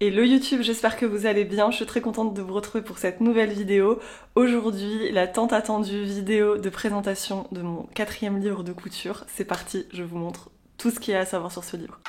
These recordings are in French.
Hello YouTube, j'espère que vous allez bien, je suis très contente de vous retrouver pour cette nouvelle vidéo. Aujourd'hui, la tant attendue vidéo de présentation de mon 4e livre de couture. C'est parti, je vous montre tout ce qu'il y a à savoir sur ce livre.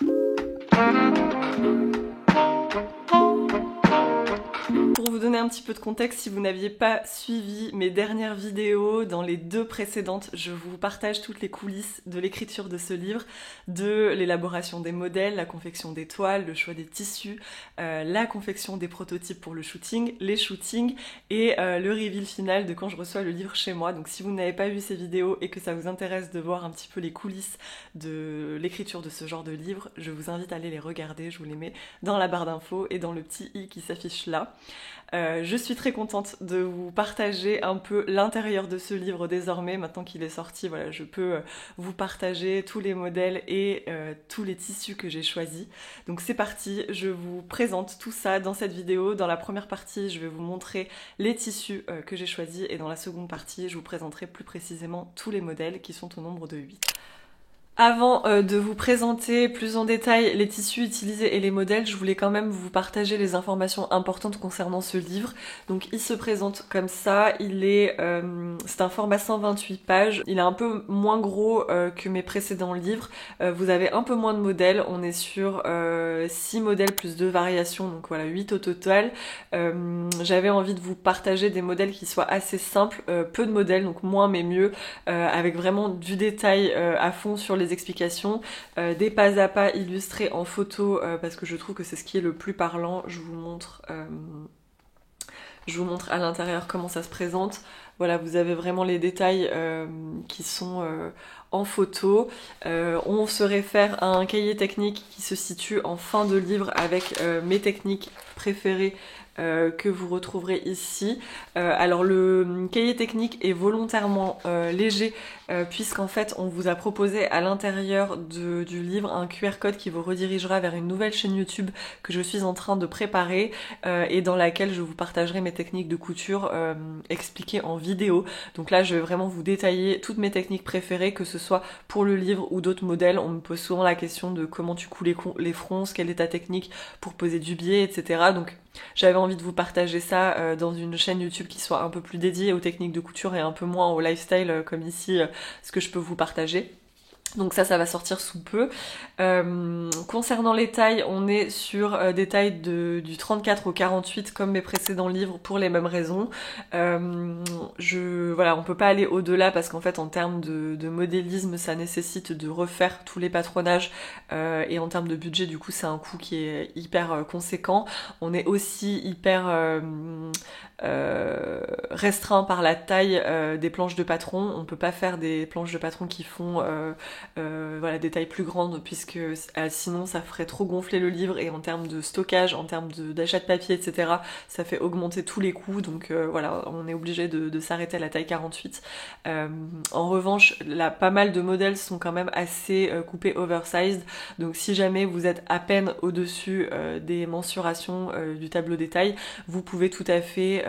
Pour vous donner un petit peu de contexte, si vous n'aviez pas suivi mes dernières vidéos, dans les 2 précédentes, je vous partage toutes les coulisses de l'écriture de ce livre, de l'élaboration des modèles, la confection des toiles, le choix des tissus, la confection des prototypes pour le shooting, les shootings et le reveal final de quand je reçois le livre chez moi. Donc si vous n'avez pas vu ces vidéos et que ça vous intéresse de voir un petit peu les coulisses de l'écriture de ce genre de livre, je vous invite à aller les regarder, je vous les mets dans la barre d'infos et dans le petit i qui s'affiche là. Je suis très contente de vous partager un peu l'intérieur de ce livre désormais, maintenant qu'il est sorti, voilà, je peux vous partager tous les modèles et tous les tissus que j'ai choisis. Donc c'est parti, je vous présente tout ça dans cette vidéo. Dans la première partie, je vais vous montrer les tissus que j'ai choisis et dans la seconde partie, je vous présenterai plus précisément tous les modèles qui sont au nombre de 8. Avant de vous présenter plus en détail les tissus utilisés et les modèles, je voulais quand même vous partager les informations importantes concernant ce livre. Donc il se présente comme ça, c'est un format 128 pages, il est un peu moins gros que mes précédents livres. Vous avez un peu moins de modèles, on est sur 6 modèles plus 2 variations, donc voilà 8 au total. J'avais envie de vous partager des modèles qui soient assez simples, peu de modèles, donc moins mais mieux, avec vraiment du détail à fond sur les explications, des pas à pas illustrés en photo parce que je trouve que c'est ce qui est le plus parlant. Je vous montre à l'intérieur comment ça se présente. Voilà, vous avez vraiment les détails qui sont en photo. On se réfère à un cahier technique qui se situe en fin de livre avec mes techniques préférées que vous retrouverez ici. Alors le cahier technique est volontairement léger puisqu'en fait on vous a proposé à l'intérieur du livre un QR code qui vous redirigera vers une nouvelle chaîne YouTube que je suis en train de préparer et dans laquelle je vous partagerai mes techniques de couture expliquées en vidéo. Donc là je vais vraiment vous détailler toutes mes techniques préférées, que ce soit pour le livre ou d'autres modèles. On me pose souvent la question de comment tu couds les fronces, quelle est ta technique pour poser du biais, etc. Donc j'avais envie de vous partager ça dans une chaîne YouTube qui soit un peu plus dédiée aux techniques de couture et un peu moins au lifestyle comme ici, ce que je peux vous partager. Donc ça va sortir sous peu. Concernant les tailles, on est sur des tailles du 34 au 48 comme mes précédents livres pour les mêmes raisons. Voilà, on peut pas aller au-delà parce qu'en fait en termes de modélisme ça nécessite de refaire tous les patronages et en termes de budget du coup c'est un coût qui est hyper conséquent. On est aussi hyper restreint par la taille des planches de patron. On peut pas faire des planches de patron qui font voilà, des tailles plus grandes puisque sinon ça ferait trop gonfler le livre et en termes de stockage, en termes d'achat de papier, etc. ça fait augmenter tous les coûts, donc voilà, on est obligé de s'arrêter à la taille 48. En revanche, pas mal de modèles sont quand même assez coupés oversized, donc si jamais vous êtes à peine au-dessus des mensurations du tableau des tailles, vous pouvez tout à fait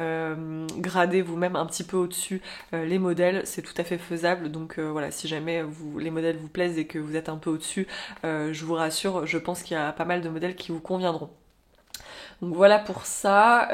grader vous-même un petit peu au-dessus les modèles, c'est tout à fait faisable. Donc voilà, si jamais les modèles vous plaisent et que vous êtes un peu au-dessus, je vous rassure, je pense qu'il y a pas mal de modèles qui vous conviendront. Donc voilà pour ça.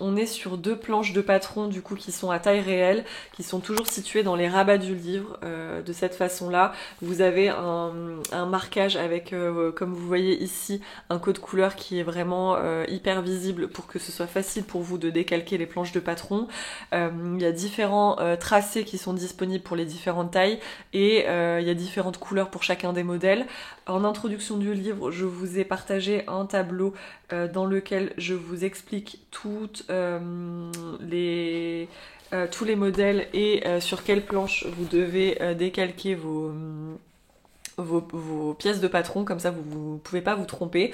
On est sur 2 planches de patron du coup qui sont à taille réelle, qui sont toujours situées dans les rabats du livre de cette façon-là. Vous avez un marquage avec, comme vous voyez ici, un code couleur qui est vraiment hyper visible pour que ce soit facile pour vous de décalquer les planches de patron. Il y a différents tracés qui sont disponibles pour les différentes tailles et il y a différentes couleurs pour chacun des modèles. En introduction du livre, je vous ai partagé un tableau dans lequel je vous explique tous les modèles et sur quelle planche vous devez décalquer vos pièces de patron, comme ça vous pouvez pas vous tromper.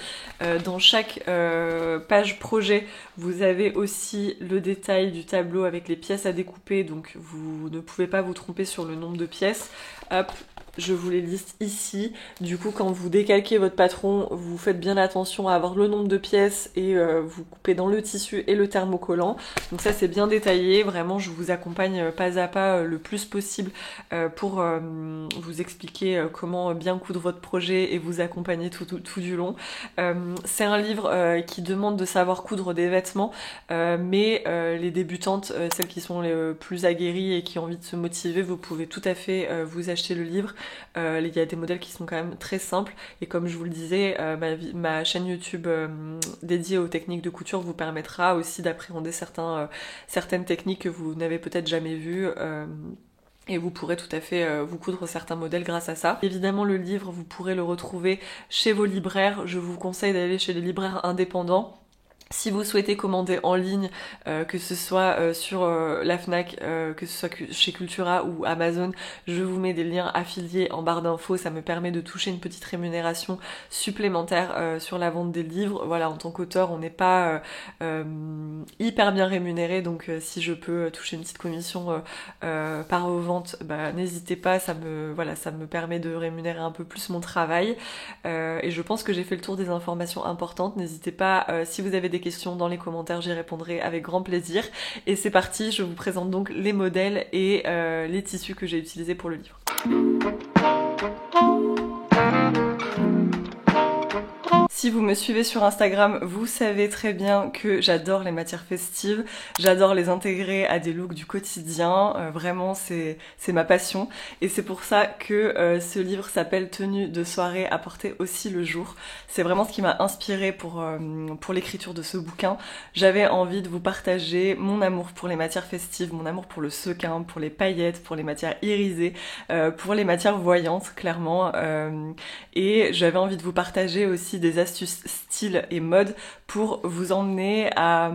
Dans chaque page projet, vous avez aussi le détail du tableau avec les pièces à découper, donc vous ne pouvez pas vous tromper sur le nombre de pièces. Hop, Je vous les liste ici. Du coup, quand vous décalquez votre patron, vous faites bien attention à avoir le nombre de pièces et vous coupez dans le tissu et le thermocollant. Donc ça, c'est bien détaillé. Vraiment, je vous accompagne pas à pas le plus possible pour vous expliquer comment bien coudre votre projet et vous accompagner tout du long. C'est un livre qui demande de savoir coudre des vêtements, mais les débutantes, celles qui sont les plus aguerries et qui ont envie de se motiver, vous pouvez tout à fait vous acheter le livre. Il y a des modèles qui sont quand même très simples et comme je vous le disais, ma chaîne YouTube dédiée aux techniques de couture vous permettra aussi d'appréhender certaines techniques que vous n'avez peut-être jamais vues. Et vous pourrez tout à fait vous coudre certains modèles grâce à ça. Évidemment, le livre, vous pourrez le retrouver chez vos libraires. Je vous conseille d'aller chez les libraires indépendants. Si vous souhaitez commander en ligne, que ce soit sur la Fnac, que ce soit chez Cultura ou Amazon, je vous mets des liens affiliés en barre d'infos, ça me permet de toucher une petite rémunération supplémentaire sur la vente des livres. Voilà, en tant qu'auteur, on n'est pas hyper bien rémunéré, donc si je peux toucher une petite commission par vente, bah, n'hésitez pas, ça me permet de rémunérer un peu plus mon travail. Et je pense que j'ai fait le tour des informations importantes. N'hésitez pas, si vous avez des questions dans les commentaires, j'y répondrai avec grand plaisir. Et c'est parti, je vous présente donc les modèles et les tissus que j'ai utilisés pour le livre. Si vous me suivez sur Instagram, vous savez très bien que j'adore les matières festives, j'adore les intégrer à des looks du quotidien, vraiment c'est ma passion et c'est pour ça que ce livre s'appelle Tenue de soirée à porter aussi le jour. C'est vraiment ce qui m'a inspirée pour l'écriture de ce bouquin. J'avais envie de vous partager mon amour pour les matières festives, mon amour pour le sequin, pour les paillettes, pour les matières irisées, pour les matières voyantes clairement et j'avais envie de vous partager aussi des astuces style et mode pour vous emmener à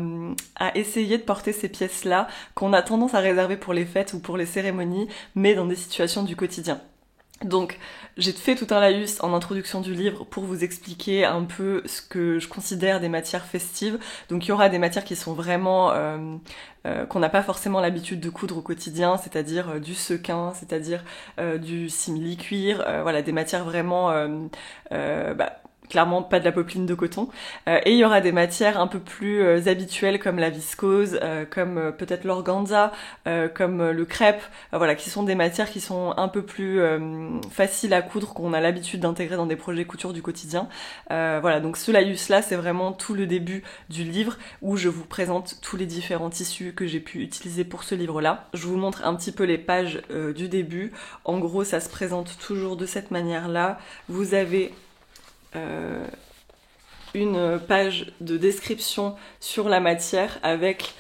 essayer de porter ces pièces-là qu'on a tendance à réserver pour les fêtes ou pour les cérémonies, mais dans des situations du quotidien. Donc j'ai fait tout un laïus en introduction du livre pour vous expliquer un peu ce que je considère des matières festives. Donc il y aura des matières qui sont vraiment qu'on n'a pas forcément l'habitude de coudre au quotidien, c'est-à-dire du sequin, c'est-à-dire du simili-cuir, voilà, des matières vraiment clairement pas de la popeline de coton. Et il y aura des matières un peu plus habituelles comme la viscose, comme peut-être l'organza, comme le crêpe, voilà, qui sont des matières qui sont un peu plus faciles à coudre, qu'on a l'habitude d'intégrer dans des projets couture du quotidien. Voilà, donc ce laïus-là, c'est vraiment tout le début du livre où je vous présente tous les différents tissus que j'ai pu utiliser pour ce livre-là. Je vous montre un petit peu les pages du début. En gros, ça se présente toujours de cette manière-là. Vous avez une page de description sur la matière avec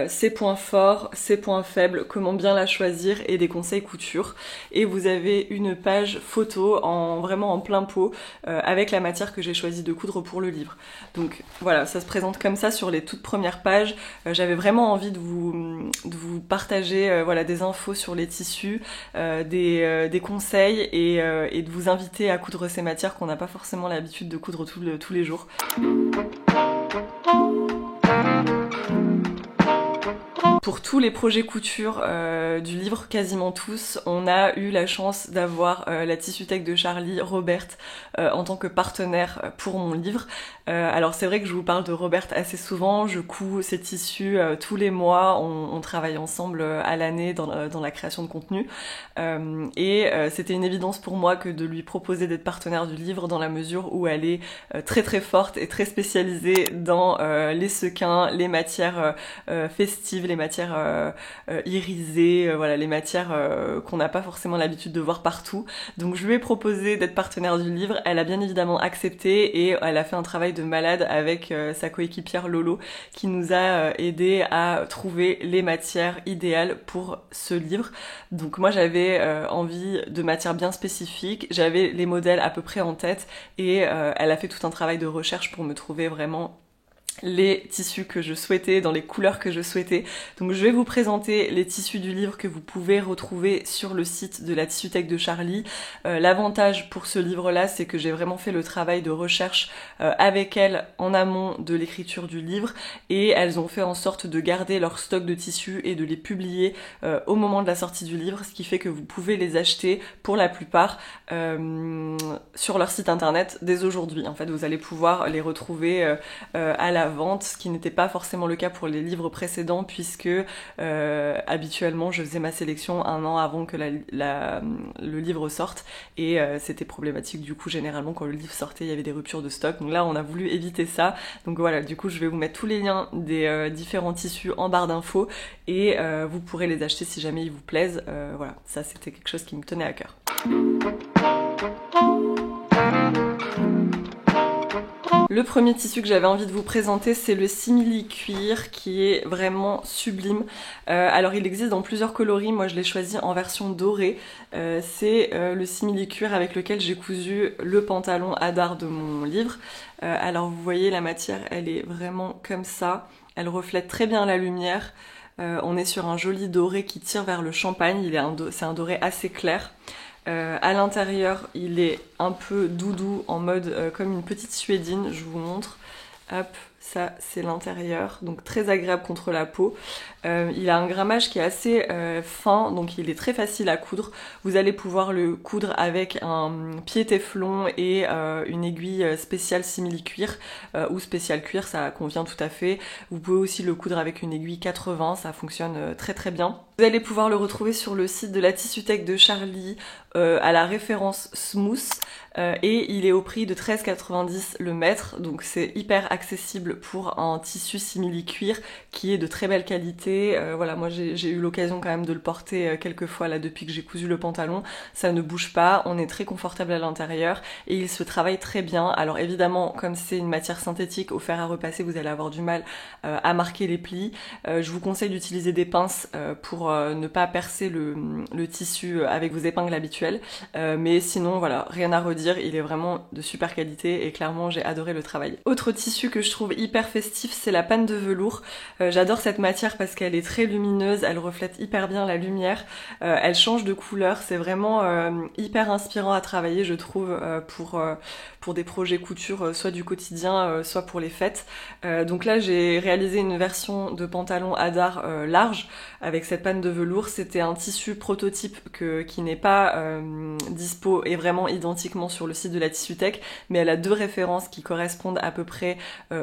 ses points forts, ses points faibles, comment bien la choisir et des conseils couture. Et vous avez une page photo vraiment en plein pot avec la matière que j'ai choisi de coudre pour le livre. Donc voilà, ça se présente comme ça sur les toutes premières pages. J'avais vraiment envie de vous partager voilà, des infos sur les tissus, des conseils et de vous inviter à coudre ces matières qu'on n'a pas forcément l'habitude de coudre tous les jours. Pour tous les projets couture du livre, quasiment tous, on a eu la chance d'avoir la Tissutech de Charlie, Robert, en tant que partenaire pour mon livre. Alors c'est vrai que je vous parle de Robert assez souvent, je couds ses tissus tous les mois, on travaille ensemble à l'année dans la création de contenu. Et c'était une évidence pour moi que de lui proposer d'être partenaire du livre dans la mesure où elle est très très forte et très spécialisée dans les sequins, les matières festives, les matières irisées, voilà, les matières qu'on n'a pas forcément l'habitude de voir partout. Donc je lui ai proposé d'être partenaire du livre, elle a bien évidemment accepté et elle a fait un travail de malade avec sa coéquipière Lolo qui nous a aidé à trouver les matières idéales pour ce livre. Donc moi j'avais envie de matières bien spécifiques, j'avais les modèles à peu près en tête et elle a fait tout un travail de recherche pour me trouver vraiment les tissus que je souhaitais, dans les couleurs que je souhaitais. Donc je vais vous présenter les tissus du livre que vous pouvez retrouver sur le site de la Tissuthèque de Charlie. L'avantage pour ce livre-là, c'est que j'ai vraiment fait le travail de recherche avec elles en amont de l'écriture du livre, et elles ont fait en sorte de garder leur stock de tissus et de les publier au moment de la sortie du livre, ce qui fait que vous pouvez les acheter pour la plupart sur leur site internet dès aujourd'hui. En fait, vous allez pouvoir les retrouver à la vente, ce qui n'était pas forcément le cas pour les livres précédents, puisque habituellement je faisais ma sélection un an avant que le livre sorte, et c'était problématique du coup. Généralement quand le livre sortait il y avait des ruptures de stock, donc là on a voulu éviter ça. Donc voilà, du coup je vais vous mettre tous les liens des différents tissus en barre d'infos, et vous pourrez les acheter si jamais ils vous plaisent. Voilà, ça c'était quelque chose qui me tenait à cœur. Le premier tissu que j'avais envie de vous présenter, c'est le simili cuir, qui est vraiment sublime. Alors il existe dans plusieurs coloris, moi je l'ai choisi en version dorée. C'est le simili cuir avec lequel j'ai cousu le pantalon Hadar de mon livre. Alors vous voyez, la matière elle est vraiment comme ça, elle reflète très bien la lumière. On est sur un joli doré qui tire vers le champagne, c'est un doré assez clair. À l'intérieur, il est un peu doudou, en mode comme une petite suédine, je vous montre. Hop, ça c'est l'intérieur, donc très agréable contre la peau. Il a un grammage qui est assez fin, donc il est très facile à coudre. Vous allez pouvoir le coudre avec un pied téflon et une aiguille spéciale simili cuir ou spécial cuir, ça convient tout à fait. Vous pouvez aussi le coudre avec une aiguille 80, ça fonctionne très très bien. Vous allez pouvoir le retrouver sur le site de la Tissuthèque de Charlie à la référence Smooth, et il est au prix de 13,90 le mètre, donc c'est hyper accessible pour un tissu simili cuir qui est de très belle qualité. Voilà, moi j'ai eu l'occasion quand même de le porter quelques fois là depuis que j'ai cousu le pantalon. Ça ne bouge pas, on est très confortable à l'intérieur et il se travaille très bien. Alors évidemment, comme c'est une matière synthétique, au fer à repasser vous allez avoir du mal à marquer les plis. Je vous conseille d'utiliser des pinces pour ne pas percer le tissu avec vos épingles habituelles, mais sinon voilà, rien à redire, il est vraiment de super qualité et clairement j'ai adoré le travail. Autre tissu que je trouve hyper festif, c'est la panne de velours. J'adore cette matière parce qu'elle est très lumineuse, elle reflète hyper bien la lumière, elle change de couleur, c'est vraiment hyper inspirant à travailler je trouve pour des projets couture, soit du quotidien, soit pour les fêtes. Donc là j'ai réalisé une version de pantalon Hadar large avec cette panne de velours. C'était un tissu prototype qui n'est pas dispo et vraiment identiquement sur le site de la Tissuthèque, mais elle a deux références qui correspondent à peu près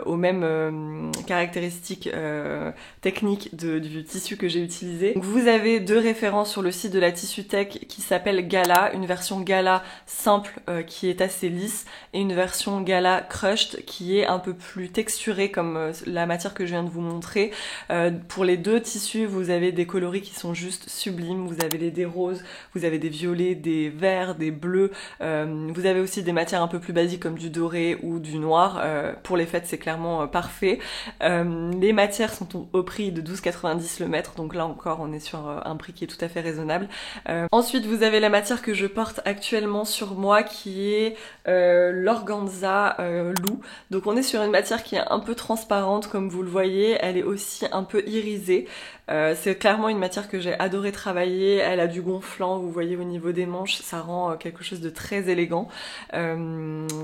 aux mêmes caractéristiques techniques du tissu que j'ai utilisé. Donc vous avez deux références sur le site de la Tissuthèque qui s'appelle Gala, une version Gala simple qui est assez lisse, et une version Gala Crushed qui est un peu plus texturée comme la matière que je viens de vous montrer. Pour les deux tissus, vous avez des coloris qui sont juste sublimes. Vous avez des roses, vous avez des violets, des verts, des bleus. Vous avez aussi des matières un peu plus basiques comme du doré ou du noir. Pour les fêtes, c'est clairement parfait. Les matières sont au prix de 12,90 le mètre, donc là encore, on est sur un prix qui est tout à fait raisonnable. Ensuite, vous avez la matière que je porte actuellement sur moi, qui est l'organza loup. Donc on est sur une matière qui est un peu transparente, comme vous le voyez. Elle est aussi un peu irisée. C'est clairement une matière que j'ai adoré travailler. Elle a du gonflant, vous voyez au niveau des manches, ça rend quelque chose de très élégant.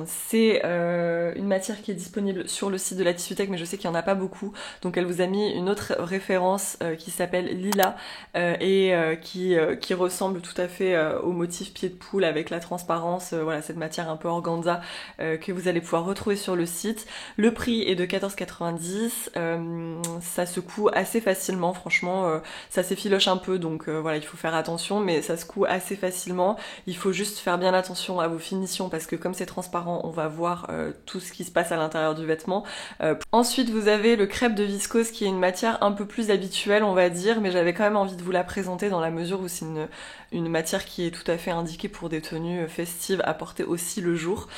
C'est une matière qui est disponible sur le site de la Tissuthèque, mais je sais qu'il n'y en a pas beaucoup, donc elle vous a mis une autre référence qui s'appelle Lila et qui ressemble tout à fait au motif pied de poule avec la transparence, voilà, cette matière un peu organza que vous allez pouvoir retrouver sur le site. Le prix est de 14,90, ça se coud assez facilement, franchement ça s'effiloche un peu, donc voilà, il faut faire attention, mais ça se coud assez facilement. Il faut juste faire bien attention à vos finitions parce que comme c'est transparent, on va voir tout ce qui se passe à l'intérieur du vêtement. Ensuite, vous avez le crêpe de viscose qui est une matière un peu plus habituelle, on va dire, mais j'avais quand même envie de vous la présenter dans la mesure où c'est une matière qui est tout à fait indiquée pour des tenues festives à porter aussi le jour.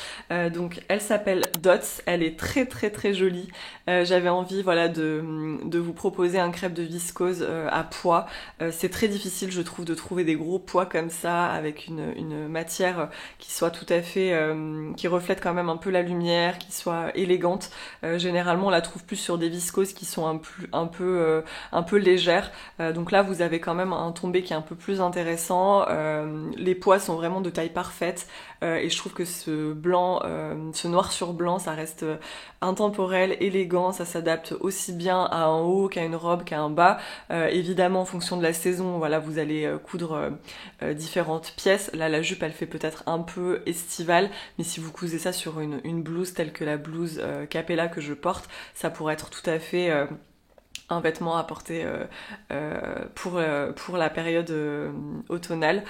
Donc elle s'appelle Dots, elle est très très très jolie. J'avais envie voilà de vous proposer un crêpe de viscose à pois C'est très difficile, je trouve, de trouver des gros poids comme ça, avec une matière qui soit tout à fait, qui reflète quand même un peu la lumière, qui soit élégante. Généralement, on la trouve plus sur des viscoses qui sont un peu légères. Donc là, vous avez quand même un tombé qui est un peu plus intéressant. Les poids sont vraiment de taille parfaite. Et je trouve que ce blanc, ce noir sur blanc, ça reste intemporel, élégant, ça s'adapte aussi bien à un haut qu'à une robe, qu'à un bas. Évidemment, en fonction de la saison, voilà, vous allez coudre différentes pièces. Là, la jupe, elle fait peut-être un peu estivale, mais si vous cousez ça sur une blouse telle que la blouse Capella que je porte, ça pourrait être tout à fait un vêtement à porter pour la période automnale.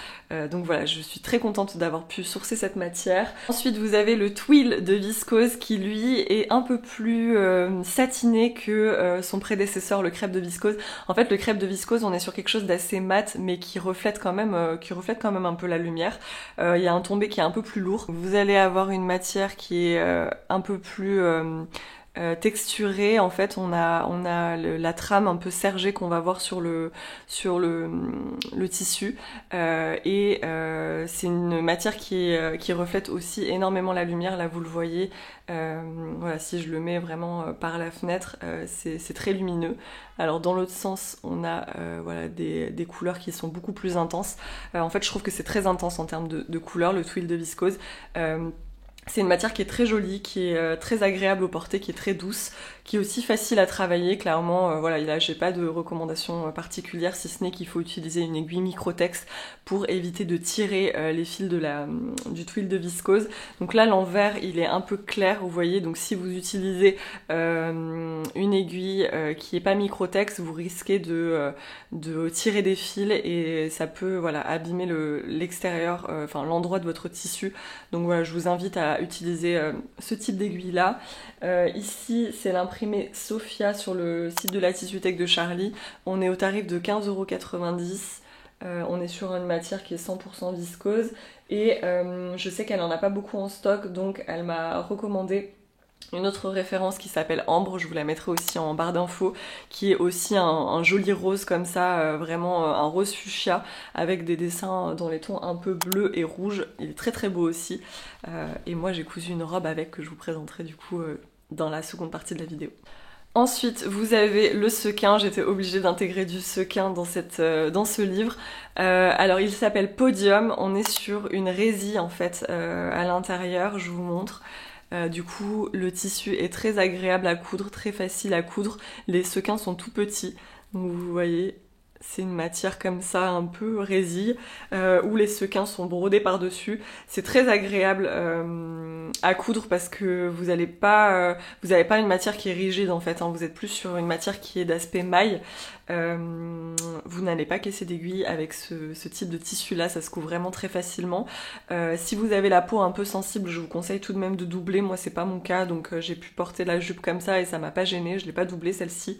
Donc voilà, je suis très contente d'avoir pu sourcer cette matière. Ensuite, vous avez le twill de viscose qui lui est un peu plus satiné que son prédécesseur, le crêpe de viscose. En fait, le crêpe de viscose, on est sur quelque chose d'assez mat, mais qui reflète quand même un peu la lumière. Il y a un tombé qui est un peu plus lourd. Vous allez avoir une matière qui est un peu plus texturée. En fait, on a la trame un peu sergée qu'on va voir sur le tissu, et c'est une matière qui reflète aussi énormément la lumière. Là, vous le voyez, voilà, si je le mets vraiment par la fenêtre, c'est très lumineux. Alors dans l'autre sens, on a voilà, des couleurs qui sont beaucoup plus intenses. En fait, je trouve que c'est très intense en termes de couleurs, le twill de viscose. C'est une matière qui est très jolie, qui est très agréable au porté, qui est très douce, qui est aussi facile à travailler. Clairement, voilà, là j'ai pas de recommandations particulières, si ce n'est qu'il faut utiliser une aiguille microtex pour éviter de tirer les fils du twill de viscose. Donc là, l'envers, il est un peu clair, vous voyez. Donc si vous utilisez une aiguille qui est pas microtex, vous risquez de tirer des fils et ça peut, voilà, abîmer l'extérieur, enfin l'endroit de votre tissu. Donc voilà, je vous invite à utiliser ce type d'aiguille là. Ici, c'est l'imprimé Sophia sur le site de la Tissuthèque de Charlie. On est au tarif de 15,90 €. On est sur une matière qui est 100% viscose et je sais qu'elle en a pas beaucoup en stock, donc elle m'a recommandé une autre référence qui s'appelle Ambre, je vous la mettrai aussi en barre d'infos, qui est aussi un joli rose comme ça, vraiment un rose fuchsia avec des dessins dans les tons un peu bleu et rouge. Il est très très beau aussi. Et moi j'ai cousu une robe avec que je vous présenterai du coup dans la seconde partie de la vidéo. Ensuite, vous avez le sequin. J'étais obligée d'intégrer du sequin dans ce livre. Alors, il s'appelle Podium. On est sur une résille en fait à l'intérieur. Je vous montre. Du coup, le tissu est très agréable à coudre, très facile à coudre. Les sequins sont tout petits. Donc, vous voyez, c'est une matière comme ça, un peu résille, où les sequins sont brodés par-dessus. C'est très agréable à coudre parce que vous n'avez pas une matière qui est rigide en fait, hein. Vous êtes plus sur une matière qui est d'aspect maille. Vous n'allez pas casser d'aiguille avec ce type de tissu là, ça se coud vraiment très facilement. Si vous avez la peau un peu sensible, je vous conseille tout de même de doubler. Moi c'est pas mon cas, donc j'ai pu porter la jupe comme ça et ça m'a pas gênée, je l'ai pas doublée celle-ci.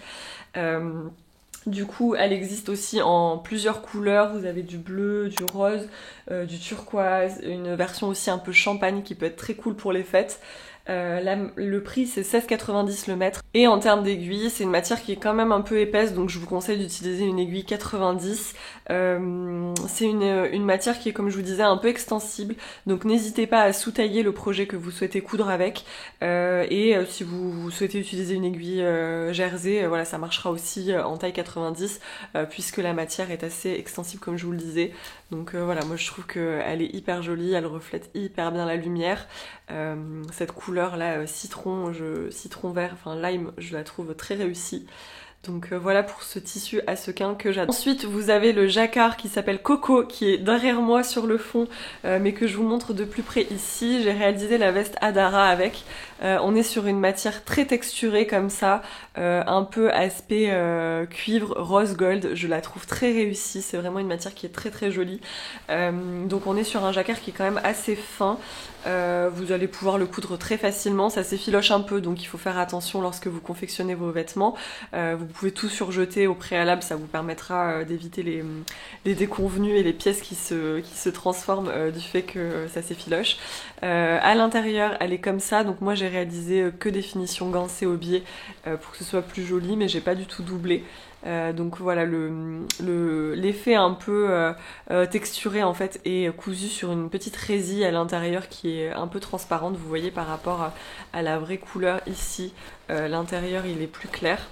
Du coup, elle existe aussi en plusieurs couleurs. Vous avez du bleu, du rose, du turquoise, une version aussi un peu champagne qui peut être très cool pour les fêtes. Là, le prix c'est 16,90 € le mètre. Et en termes d'aiguille, c'est une matière qui est quand même un peu épaisse, donc je vous conseille d'utiliser une aiguille 90. C'est une matière qui est, comme je vous disais, un peu extensible, donc n'hésitez pas à sous-tailler le projet que vous souhaitez coudre avec. Et si vous souhaitez utiliser une aiguille jersey, voilà, ça marchera aussi en taille 90, puisque la matière est assez extensible comme je vous le disais. Donc voilà, moi je trouve qu'elle est hyper jolie, elle reflète hyper bien la lumière. Cette couleur là, citron vert, enfin lime, je la trouve très réussie. Donc voilà pour ce tissu à sequin que j'adore. Ensuite vous avez le jacquard qui s'appelle Coco, qui est derrière moi sur le fond, mais que je vous montre de plus près ici. J'ai réalisé la veste Adara avec. On est sur une matière très texturée comme ça, un peu aspect cuivre rose gold. Je la trouve très réussie, c'est vraiment une matière qui est très très jolie. Donc on est sur un jacquard qui est quand même assez fin. Vous allez pouvoir le coudre très facilement, ça s'effiloche un peu donc il faut faire attention lorsque vous confectionnez vos vêtements. Vous vous pouvez tout surjeter au préalable, ça vous permettra d'éviter les déconvenus et les pièces qui se transforment du fait que ça s'effiloche. À l'intérieur, elle est comme ça, donc moi j'ai réalisé que des finitions gancées au biais pour que ce soit plus joli, mais j'ai pas du tout doublé. Donc voilà, l'effet un peu texturé en fait est cousu sur une petite résille à l'intérieur qui est un peu transparente. Vous voyez par rapport à la vraie couleur ici, l'intérieur il est plus clair.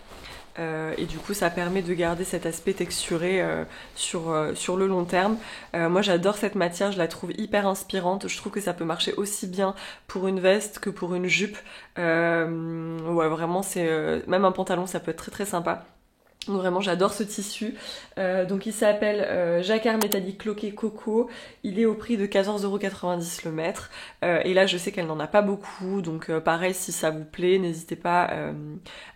Et du coup ça permet de garder cet aspect texturé sur le long terme. Moi j'adore cette matière, je la trouve hyper inspirante, je trouve que ça peut marcher aussi bien pour une veste que pour une jupe. Ouais vraiment c'est même un pantalon ça peut être très très sympa. Donc vraiment j'adore ce tissu. Donc il s'appelle Jacquard métallique cloqué coco. Il est au prix de 14,90 € le mètre. Et là je sais qu'elle n'en a pas beaucoup. Donc pareil si ça vous plaît, n'hésitez pas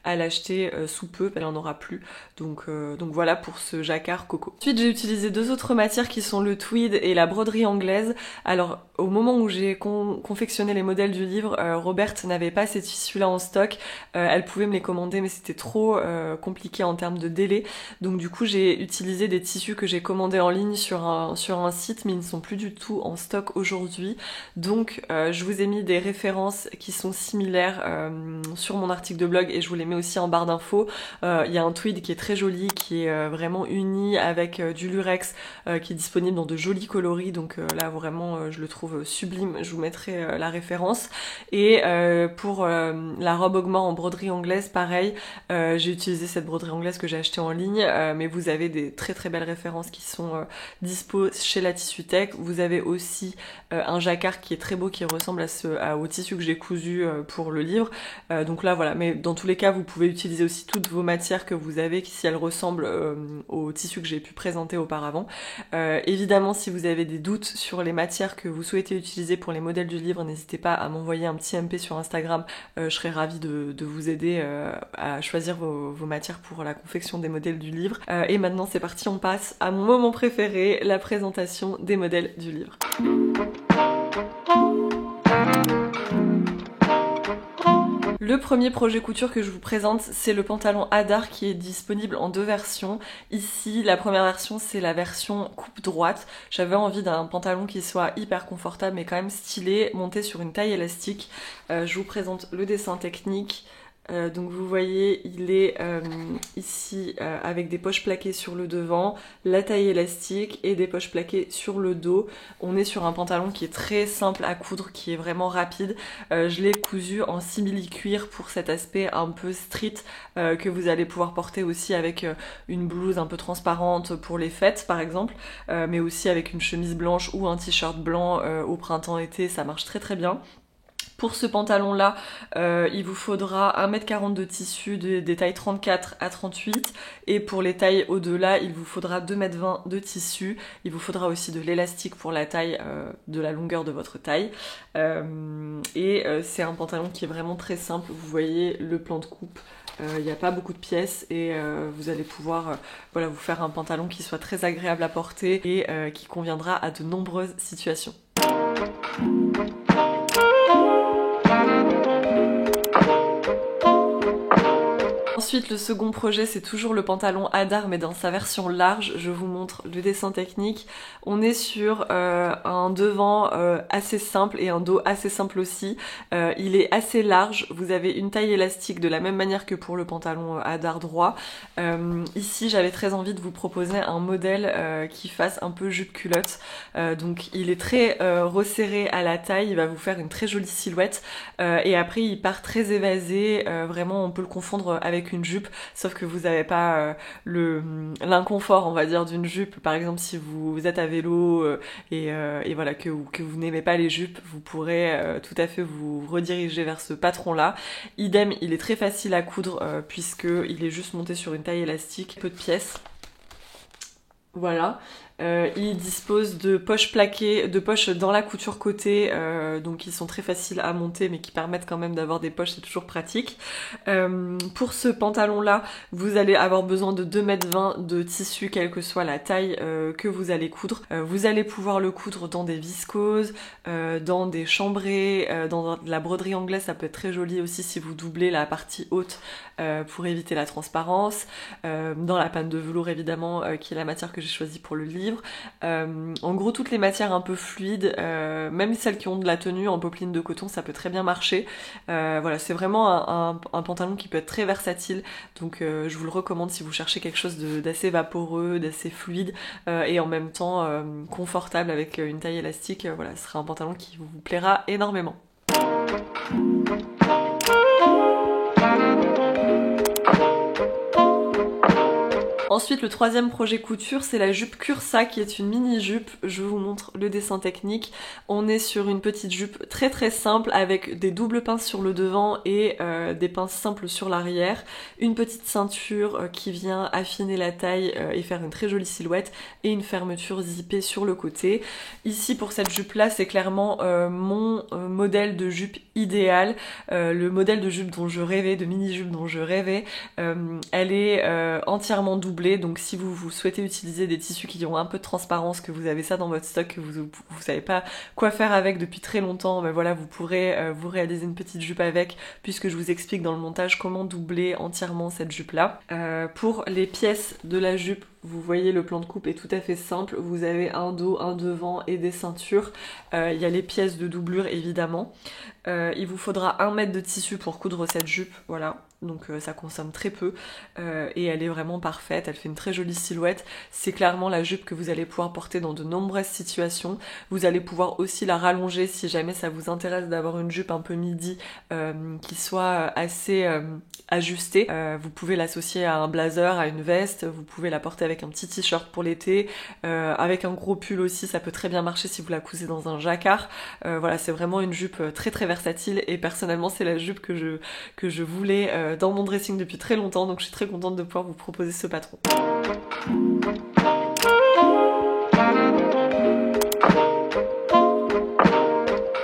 à l'acheter sous peu, elle en aura plus. Donc voilà pour ce jacquard coco. Ensuite j'ai utilisé deux autres matières qui sont le tweed et la broderie anglaise. Alors au moment où j'ai confectionné les modèles du livre, Roberte n'avait pas ces tissus là en stock. Elle pouvait me les commander mais c'était trop compliqué en termes de délai, donc du coup j'ai utilisé des tissus que j'ai commandés en ligne sur un site, mais ils ne sont plus du tout en stock aujourd'hui, donc je vous ai mis des références qui sont similaires sur mon article de blog et je vous les mets aussi en barre d'infos. Il y a un tweed qui est très joli, qui est vraiment uni avec du lurex qui est disponible dans de jolis coloris, donc là vraiment je le trouve sublime, je vous mettrai la référence. Et pour la robe Augment en broderie anglaise, pareil, j'ai utilisé cette broderie anglaise que j'ai acheté en ligne, mais vous avez des très très belles références qui sont dispo chez la Tissutech. Vous avez aussi un jacquard qui est très beau, qui ressemble au tissu que j'ai cousu pour le livre. Donc là voilà, mais dans tous les cas vous pouvez utiliser aussi toutes vos matières que vous avez si elles ressemblent au tissu que j'ai pu présenter auparavant. Évidemment si vous avez des doutes sur les matières que vous souhaitez utiliser pour les modèles du livre, n'hésitez pas à m'envoyer un petit MP sur Instagram, je serais ravie de vous aider à choisir vos matières pour la confection des modèles du livre. Et maintenant c'est parti, on passe à mon moment préféré, la présentation des modèles du livre. Le premier projet couture que je vous présente, c'est le pantalon Hadar qui est disponible en deux versions. Ici, la première version, c'est la version coupe droite. J'avais envie d'un pantalon qui soit hyper confortable mais quand même stylé, monté sur une taille élastique. Je vous présente le dessin technique. Donc vous voyez, il est ici avec des poches plaquées sur le devant, la taille élastique et des poches plaquées sur le dos. On est sur un pantalon qui est très simple à coudre, qui est vraiment rapide. Je l'ai cousu en simili-cuir pour cet aspect un peu street que vous allez pouvoir porter aussi avec une blouse un peu transparente pour les fêtes par exemple, mais aussi avec une chemise blanche ou un t-shirt blanc au printemps-été, ça marche très très bien. Pour ce pantalon là, il vous faudra 1,40 m de tissu des tailles 34 à 38 et pour les tailles au-delà, il vous faudra 2,20 m de tissu. Il vous faudra aussi de l'élastique pour la taille de la longueur de votre taille. C'est un pantalon qui est vraiment très simple. Vous voyez le plan de coupe. Il n'y a pas beaucoup de pièces et vous allez pouvoir voilà, vous faire un pantalon qui soit très agréable à porter et qui conviendra à de nombreuses situations. Ensuite, le second projet, c'est toujours le pantalon Hadar, mais dans sa version large. Je vous montre le dessin technique. On est sur un devant assez simple et un dos assez simple aussi. Il est assez large. Vous avez une taille élastique de la même manière que pour le pantalon Hadar droit. Ici, j'avais très envie de vous proposer un modèle qui fasse un peu jupe-culotte. Donc, il est très resserré à la taille. Il va vous faire une très jolie silhouette. Et après, il part très évasé. Vraiment, on peut le confondre avec une jupe, sauf que vous n'avez pas l'inconfort, on va dire, d'une jupe. Par exemple, si vous êtes à vélo et voilà que vous n'aimez pas les jupes, vous pourrez tout à fait vous rediriger vers ce patron-là. Idem, il est très facile à coudre puisque il est juste monté sur une taille élastique, peu de pièces. Voilà. Il dispose de poches plaquées, de poches dans la couture côté, donc qui sont très faciles à monter mais qui permettent quand même d'avoir des poches, c'est toujours pratique. Pour ce pantalon là, vous allez avoir besoin de 2,20 m de tissu, quelle que soit la taille que vous allez coudre. Vous allez pouvoir le coudre dans des viscoses, dans des chambrés, dans de la broderie anglaise, ça peut être très joli aussi si vous doublez la partie haute pour éviter la transparence, dans la panne de velours évidemment, qui est la matière que j'ai choisie pour le livre. En gros, toutes les matières un peu fluides, même celles qui ont de la tenue en popeline de coton, ça peut très bien marcher. Voilà, c'est vraiment un pantalon qui peut être très versatile, donc je vous le recommande si vous cherchez quelque chose d'assez vaporeux, d'assez fluide, et en même temps confortable avec une taille élastique. Voilà, ce sera un pantalon qui vous plaira énormément. Ensuite, le troisième projet couture, c'est la jupe Cursa, qui est une mini-jupe. Je vous montre le dessin technique. On est sur une petite jupe très très simple avec des doubles pinces sur le devant et des pinces simples sur l'arrière. Une petite ceinture qui vient affiner la taille et faire une très jolie silhouette, et une fermeture zippée sur le côté. Ici, pour cette jupe-là, c'est clairement mon modèle de jupe idéal, le modèle de jupe dont je rêvais, de mini-jupe dont je rêvais. Elle est entièrement doublée. Donc si vous souhaitez utiliser des tissus qui ont un peu de transparence, que vous avez ça dans votre stock, que vous savez pas quoi faire avec depuis très longtemps, ben voilà, vous pourrez vous réaliser une petite jupe avec, puisque je vous explique dans le montage comment doubler entièrement cette jupe là. Pour les pièces de la jupe, vous voyez, le plan de coupe est tout à fait simple. Vous avez un dos, un devant et des ceintures. Il y a les pièces de doublure évidemment. Il vous faudra 1 mètre de tissu pour coudre cette jupe, voilà. Donc ça consomme très peu et elle est vraiment parfaite, elle fait une très jolie silhouette. C'est clairement la jupe que vous allez pouvoir porter dans de nombreuses situations. Vous allez pouvoir aussi la rallonger si jamais ça vous intéresse d'avoir une jupe un peu midi qui soit assez ajustée. Vous pouvez l'associer à un blazer, à une veste, vous pouvez la porter avec un petit t-shirt pour l'été, avec un gros pull aussi, ça peut très bien marcher si vous la cousez dans un jacquard. Voilà, c'est vraiment une jupe très très versatile, et personnellement c'est la jupe que je voulais dans mon dressing depuis très longtemps, donc je suis très contente de pouvoir vous proposer ce patron.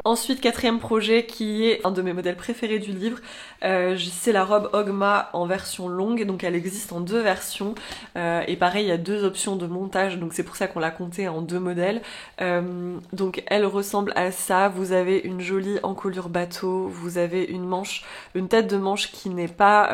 Ensuite, quatrième projet qui est un de mes modèles préférés du livre, c'est la robe Ogma en version longue, donc elle existe en 2 versions, et pareil il y a 2 options de montage, donc c'est pour ça qu'on l'a comptée en 2 modèles. Donc elle ressemble à ça, vous avez une jolie encolure bateau, vous avez une tête de manche qui n'a pas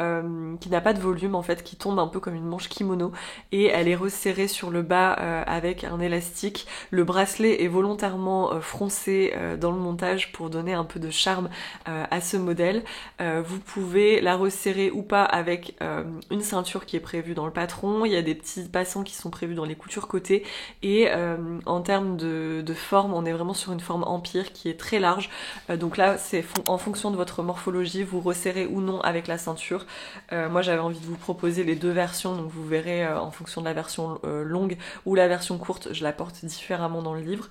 de volume en fait, qui tombe un peu comme une manche kimono, et elle est resserrée sur le bas avec un élastique. Le bracelet est volontairement froncé dans le montage pour donner un peu de charme à ce modèle. Vous pouvez la resserrer ou pas avec une ceinture qui est prévue dans le patron. Il y a des petits passants qui sont prévus dans les coutures côté, et en termes de forme, on est vraiment sur une forme empire qui est très large. Donc là, c'est en fonction de votre morphologie, vous resserrez ou non avec la ceinture. Moi, j'avais envie de vous proposer les 2 versions, donc vous verrez en fonction de la version longue ou la version courte, je la porte différemment dans le livre.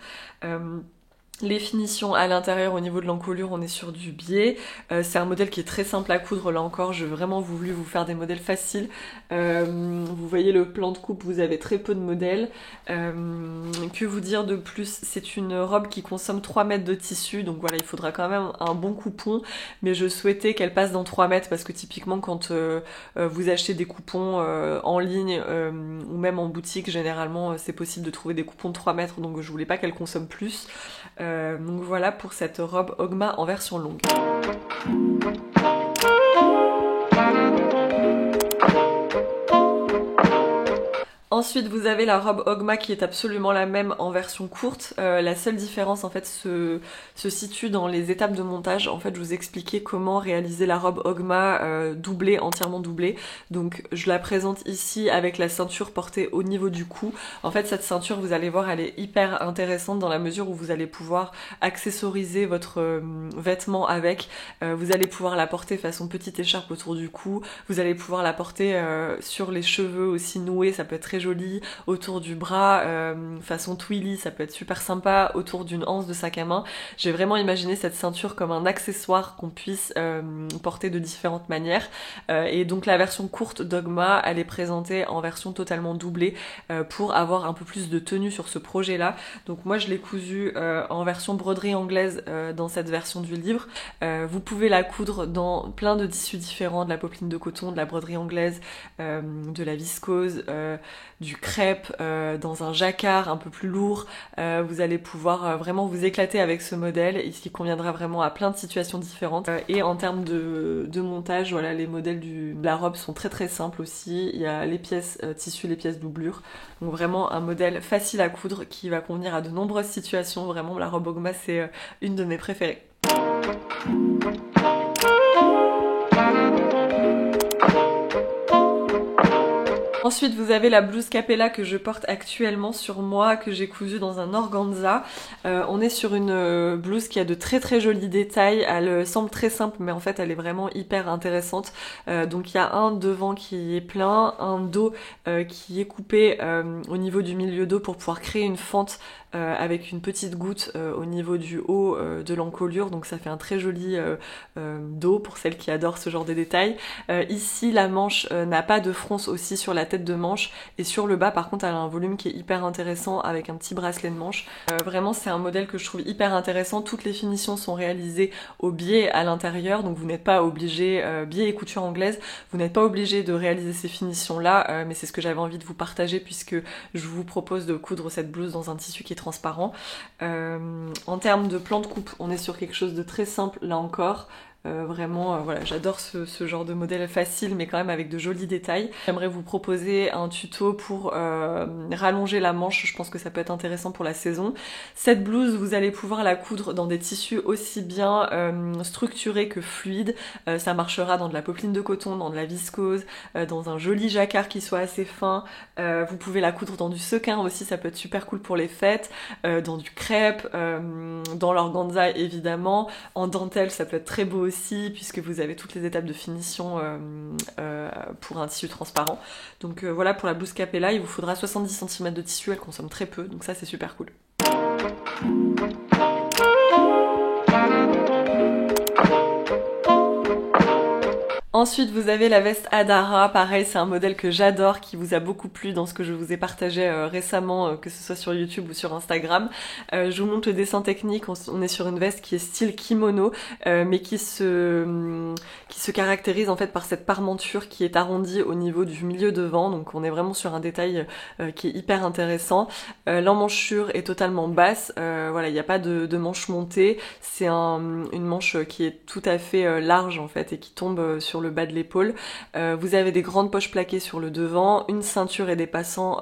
Les finitions à l'intérieur, au niveau de l'encolure, on est sur du biais. C'est un modèle qui est très simple à coudre, là encore, j'ai vraiment voulu vous faire des modèles faciles. Vous voyez le plan de coupe, vous avez très peu de modèles. Que vous dire de plus? C'est une robe qui consomme 3 mètres de tissu, donc voilà, il faudra quand même un bon coupon, mais je souhaitais qu'elle passe dans 3 mètres, parce que typiquement quand vous achetez des coupons en ligne ou même en boutique, généralement c'est possible de trouver des coupons de 3 mètres, donc je voulais pas qu'elle consomme plus. Donc voilà pour cette robe Ogma en version longue. Ensuite, vous avez la robe Ogma qui est absolument la même en version courte. La seule différence en fait se situe dans les étapes de montage. En fait, je vous expliquais comment réaliser la robe Ogma doublée, entièrement doublée. Donc je la présente ici avec la ceinture portée au niveau du cou. En fait, cette ceinture, vous allez voir, elle est hyper intéressante dans la mesure où vous allez pouvoir accessoriser votre vêtement avec. Vous allez pouvoir la porter façon petite écharpe autour du cou. Vous allez pouvoir la porter sur les cheveux aussi noués, ça peut être très joli. joli autour du bras, façon Twilly, ça peut être super sympa, autour d'une anse de sac à main. J'ai vraiment imaginé cette ceinture comme un accessoire qu'on puisse porter de différentes manières. Et donc la version courte Dogma, elle est présentée en version totalement doublée pour avoir un peu plus de tenue sur ce projet-là. Donc moi je l'ai cousue en version broderie anglaise dans cette version du livre. Vous pouvez la coudre dans plein de tissus différents, de la popeline de coton, de la broderie anglaise, de la viscose, du crêpe, dans un jacquard un peu plus lourd. Vous allez pouvoir vraiment vous éclater avec ce modèle et qui conviendra vraiment à plein de situations différentes. Et en termes de montage, voilà, les modèles de la robe sont très très simples aussi. Il y a les pièces tissu, les pièces doublure. Donc vraiment un modèle facile à coudre qui va convenir à de nombreuses situations. Vraiment, la robe Dogma, c'est une de mes préférées. Ensuite, vous avez la blouse Capella que je porte actuellement sur moi, que j'ai cousue dans un organza. On est sur une blouse qui a de très très jolis détails. Elle semble très simple, mais en fait, elle est vraiment hyper intéressante. Donc, il y a un devant qui est plein, un dos qui est coupé au niveau du milieu dos pour pouvoir créer une fente avec une petite goutte au niveau du haut de l'encolure. Donc, ça fait un très joli dos pour celles qui adorent ce genre de détails. Ici, la manche n'a pas de fronce aussi sur la tête de manche, et sur le bas par contre elle a un volume qui est hyper intéressant avec un petit bracelet de manche. Vraiment c'est un modèle que je trouve hyper intéressant. Toutes les finitions sont réalisées au biais à l'intérieur, donc vous n'êtes pas obligé, biais et couture anglaise, vous n'êtes pas obligé de réaliser ces finitions là, mais c'est ce que j'avais envie de vous partager puisque je vous propose de coudre cette blouse dans un tissu qui est transparent. En termes de plan de coupe, on est sur quelque chose de très simple là encore. Vraiment, voilà, j'adore ce genre de modèle facile mais quand même avec de jolis détails. J'aimerais vous proposer un tuto pour rallonger la manche, je pense que ça peut être intéressant pour la saison. Cette blouse, vous allez pouvoir la coudre dans des tissus aussi bien structurés que fluides. Ça marchera dans de la popeline de coton, dans de la viscose, dans un joli jacquard qui soit assez fin. Vous pouvez la coudre dans du sequin aussi, ça peut être super cool pour les fêtes, dans du crêpe, dans l'organza évidemment, en dentelle ça peut être très beau aussi puisque vous avez toutes les étapes de finition pour un tissu transparent. Donc voilà, pour la blouse Capella il vous faudra 70 cm de tissu, elle consomme très peu, donc ça c'est super cool. Ensuite, vous avez la veste Adara, pareil, c'est un modèle que j'adore, qui vous a beaucoup plu dans ce que je vous ai partagé récemment, que ce soit sur YouTube ou sur Instagram. Je vous montre le dessin technique, on est sur une veste qui est style kimono, mais qui se caractérise en fait par cette parmenture qui est arrondie au niveau du milieu devant, donc on est vraiment sur un détail qui est hyper intéressant. L'emmanchure est totalement basse, voilà, il n'y a pas de manche montée, c'est une manche qui est tout à fait large en fait et qui tombe sur le bas de l'épaule. Vous avez des grandes poches plaquées sur le devant, une ceinture et des passants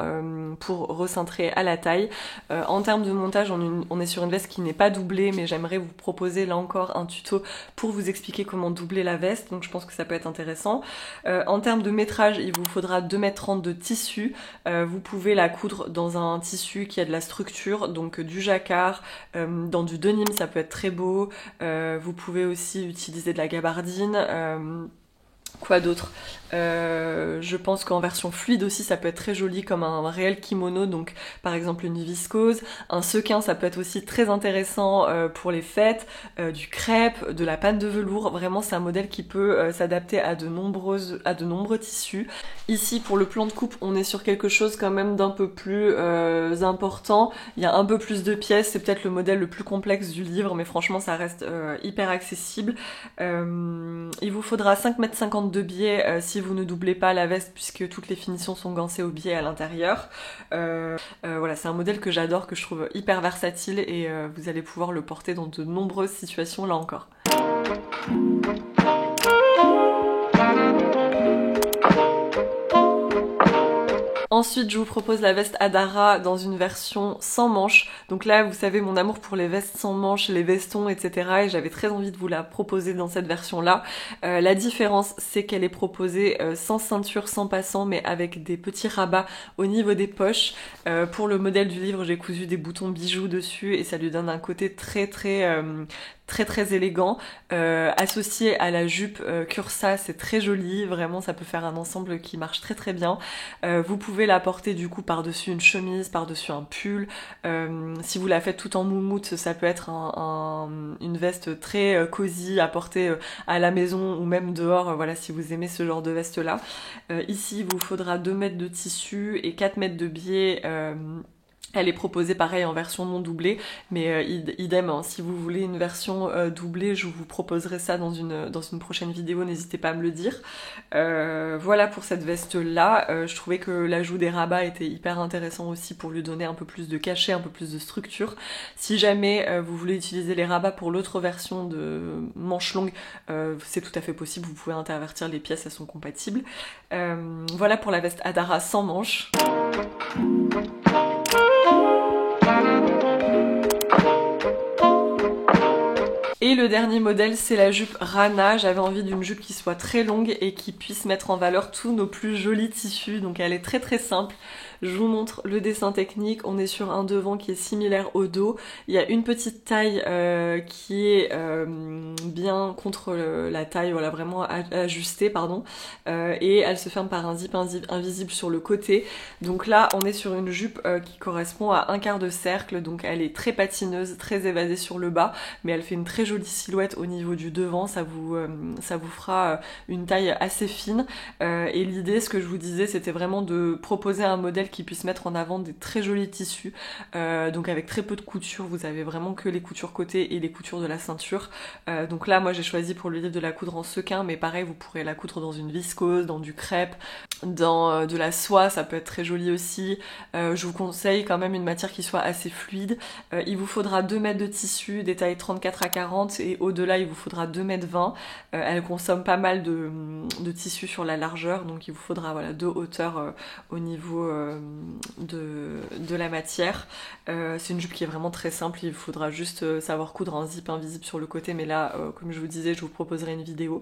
pour recintrer à la taille. En termes de montage, on est sur une veste qui n'est pas doublée, mais j'aimerais vous proposer là encore un tuto pour vous expliquer comment doubler la veste, donc je pense que ça peut être intéressant. En termes de métrage, il vous faudra 2,30 m de tissu. Vous pouvez la coudre dans un tissu qui a de la structure, donc du jacquard, dans du denim ça peut être très beau. Vous pouvez aussi utiliser de la gabardine. Quoi d'autre? Je pense qu'en version fluide aussi ça peut être très joli comme un réel kimono, donc par exemple une viscose. Un sequin ça peut être aussi très intéressant pour les fêtes, du crêpe, de la panne de velours. Vraiment c'est un modèle qui peut s'adapter à de nombreux tissus. Ici pour le plan de coupe on est sur quelque chose quand même d'un peu plus important. Il y a un peu plus de pièces, c'est peut-être le modèle le plus complexe du livre, mais franchement ça reste hyper accessible. Il vous faudra 5,50 m de biais si vous ne doublez pas la veste puisque toutes les finitions sont gancées au biais à l'intérieur. Voilà, c'est un modèle que j'adore, que je trouve hyper versatile et vous allez pouvoir le porter dans de nombreuses situations là encore. Ensuite, je vous propose la veste Adara dans une version sans manches. Donc là, vous savez mon amour pour les vestes sans manches, les vestons, etc. Et j'avais très envie de vous la proposer dans cette version-là. La différence, c'est qu'elle est proposée sans ceinture, sans passant, mais avec des petits rabats au niveau des poches. Pour le modèle du livre, j'ai cousu des boutons bijoux dessus et ça lui donne un côté très élégant, associé à la jupe cursa, c'est très joli, vraiment ça peut faire un ensemble qui marche très bien. Vous pouvez la porter du coup par-dessus une chemise, par-dessus un pull. Si vous la faites tout en moumoute, ça peut être une veste très cosy à porter à la maison ou même dehors, voilà, si vous aimez ce genre de veste là. Ici il vous faudra 2 mètres de tissu et 4 mètres de biais. Elle est proposée pareil en version non doublée, mais idem, hein, si vous voulez une version doublée, je vous proposerai ça dans une prochaine vidéo, n'hésitez pas à me le dire. Voilà pour cette veste là, je trouvais que l'ajout des rabats était hyper intéressant aussi pour lui donner un peu plus de cachet, un peu plus de structure. Si jamais vous voulez utiliser les rabats pour l'autre version de manches longues, c'est tout à fait possible, vous pouvez intervertir les pièces, elles sont compatibles. Voilà pour la veste Adara sans manches. Et le dernier modèle, c'est la jupe Rana. J'avais envie d'une jupe qui soit très longue et qui puisse mettre en valeur tous nos plus jolis tissus. Donc elle est très très simple. Je vous montre le dessin technique. On est sur un devant qui est similaire au dos. Il y a une petite taille qui est bien contre la taille, voilà, vraiment ajustée, pardon. Et elle se ferme par un zip invisible sur le côté. Donc là, on est sur une jupe qui correspond à un quart de cercle. Donc elle est très patineuse, très évasée sur le bas, mais elle fait une très jolie silhouette au niveau du devant. Ça vous fera une taille assez fine. Et l'idée, ce que je vous disais, c'était vraiment de proposer un modèle qui puisse mettre en avant des très jolis tissus, donc avec très peu de couture, vous avez vraiment que les coutures côté et les coutures de la ceinture. Donc là moi j'ai choisi pour le livre de la coudre en sequin, mais pareil vous pourrez la coudre dans une viscose, dans du crêpe, dans de la soie, ça peut être très joli aussi. Je vous conseille quand même une matière qui soit assez fluide. Il vous faudra 2 mètres de tissu, des tailles 34 à 40, et au-delà il vous faudra 2 mètres 20. Elle consomme pas mal de tissu sur la largeur, donc il vous faudra voilà 2 hauteurs au niveau de la matière. C'est une jupe qui est vraiment très simple, il faudra juste savoir coudre un zip invisible sur le côté, mais là comme je vous disais, je vous proposerai une vidéo.